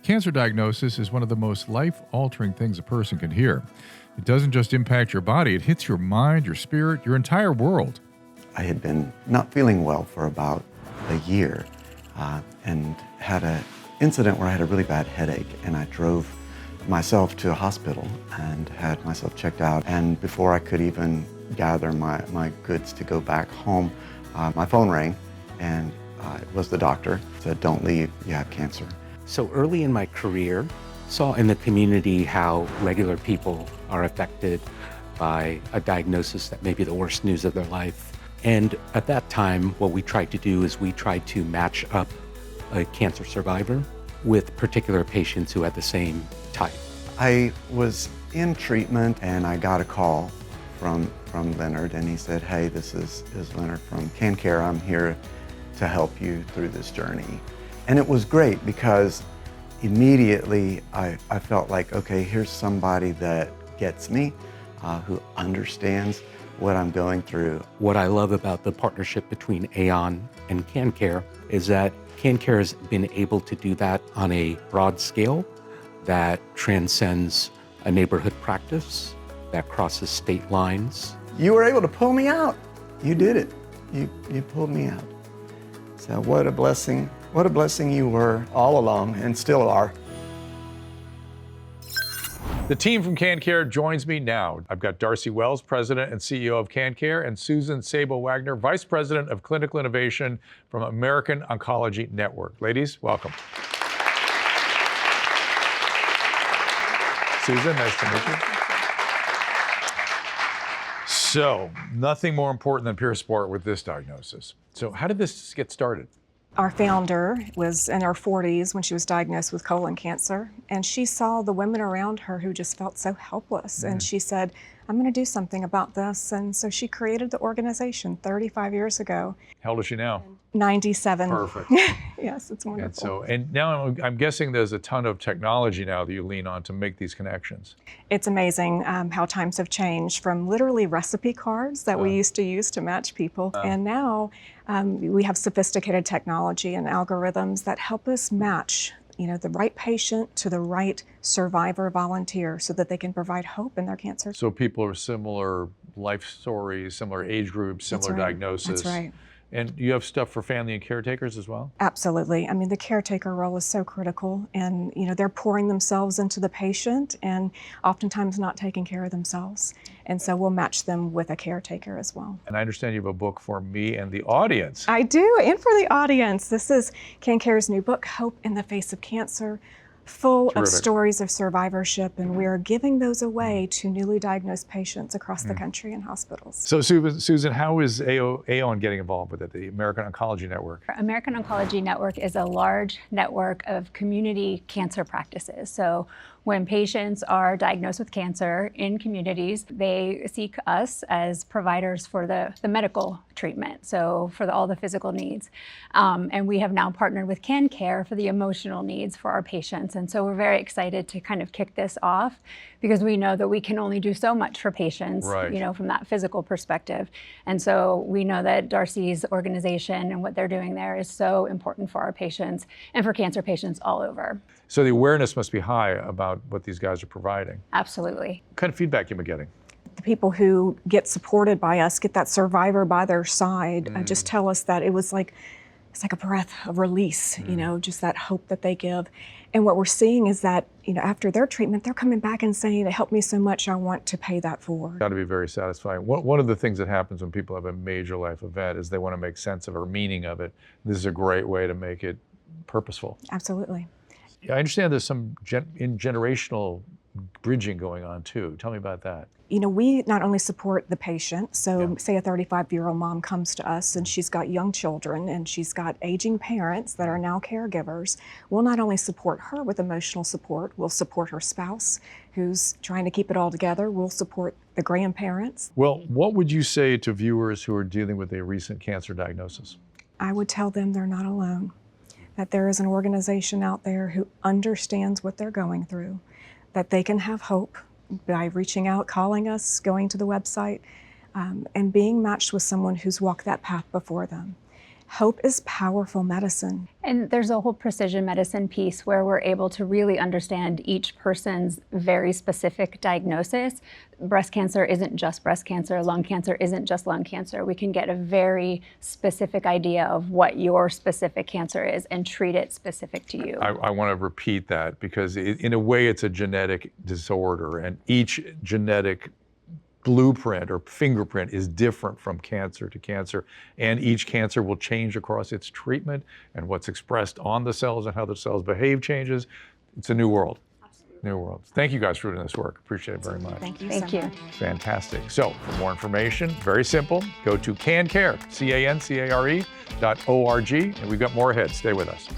cancer diagnosis is one of the most life-altering things a person can hear. It doesn't just impact your body, it hits your mind, your spirit, your entire world. I had been not feeling well for about a year and had an incident where I had a really bad headache, and I drove myself to a hospital and had myself checked out. And before I could even gather my goods to go back home, my phone rang, and it was the doctor. Said, "Don't leave, you have cancer." So early in my career, saw in the community how regular people are affected by a diagnosis that may be the worst news of their life. And at that time, what we tried to do is we tried to match up a cancer survivor with particular patients who had the same type. I was in treatment and I got a call from Leonard, and he said, "Hey, this is Leonard from CanCare. I'm here to help you through this journey." And it was great because immediately I felt like, okay, here's somebody that gets me, who understands what I'm going through. What I love about the partnership between Aon and CanCare is that CanCare has been able to do that on a broad scale that transcends a neighborhood practice, that crosses state lines. You were able to pull me out. You did it. You pulled me out. So what a blessing. What a blessing you were all along and still are. The team from CanCare joins me now. I've got Darcy Wells, President and CEO of CanCare, and Susan Sabo-Wagner, Vice President of Clinical Innovation from American Oncology Network. Ladies, welcome. Susan, nice to meet you. So, nothing more important than pure sport with this diagnosis. So, how did this get started? Our founder was in her 40s when she was diagnosed with colon cancer, and she saw the women around her who just felt so helpless. And she said, "I'm going to do something about this." And so she created the organization 35 years ago. How old is she now? 97. Perfect. Yes, it's wonderful. And now I'm guessing there's a ton of technology now that you lean on to make these connections. It's amazing how times have changed from literally recipe cards that we used to use to match people. And now we have sophisticated technology and algorithms that help us match the right patient to the right survivor volunteer so that they can provide hope in their cancer. So people are similar life stories, similar age groups, similar diagnosis. That's right. And you have stuff for family and caretakers as well? Absolutely. I mean, the caretaker role is so critical, and they're pouring themselves into the patient and oftentimes not taking care of themselves. And so we'll match them with a caretaker as well. And I understand you have a book for me and the audience. I do, and for the audience. This is CanCare's new book, Hope in the Face of Cancer, full of stories of survivorship, and we're giving those away to newly diagnosed patients across the country in hospitals. So Susan, how is Aon getting involved with it, the American Oncology Network? American Oncology Network is a large network of community cancer practices. So when patients are diagnosed with cancer in communities, they seek us as providers for the medical treatment, so for all the physical needs. And we have now partnered with CanCare for the emotional needs for our patients. And so we're very excited to kind of kick this off because we know that we can only do so much for patients, from that physical perspective. And so we know that Darcy's organization and what they're doing there is so important for our patients and for cancer patients all over. So the awareness must be high about what these guys are providing. Absolutely. What kind of feedback have you been getting? The people who get supported by us, get that survivor by their side, just tell us that it's like a breath of release, just that hope that they give. And what we're seeing is that, after their treatment, they're coming back and saying, "It helped me so much, I want to pay that forward." Got to be very satisfying. One of the things that happens when people have a major life event is they want to make sense of it or meaning of it. This is a great way to make it purposeful. Absolutely. I understand there's some intergenerational bridging going on too. Tell me about that. We not only support the patient, so say a 35-year-old mom comes to us and she's got young children and she's got aging parents that are now caregivers. We'll not only support her with emotional support, we'll support her spouse who's trying to keep it all together. We'll support the grandparents. Well, what would you say to viewers who are dealing with a recent cancer diagnosis? I would tell them they're not alone, that there is an organization out there who understands what they're going through, that they can have hope by reaching out, calling us, going to the website, and being matched with someone who's walked that path before them. Hope is powerful medicine. And there's a whole precision medicine piece where we're able to really understand each person's very specific diagnosis. Breast cancer isn't just breast cancer, lung cancer isn't just lung cancer. We can get a very specific idea of what your specific cancer is and treat it specific to you. I want to repeat that because in a way it's a genetic disorder, and each genetic blueprint or fingerprint is different from cancer to cancer, and each cancer will change across its treatment, and what's expressed on the cells and how the cells behave changes. It's a new world. Absolutely. New world. Thank you guys for doing this work. Appreciate it very much. Thank you. Thank you. Fantastic. So for more information, very simple, go to CanCare, CanCare.org, and we've got more ahead. Stay with us.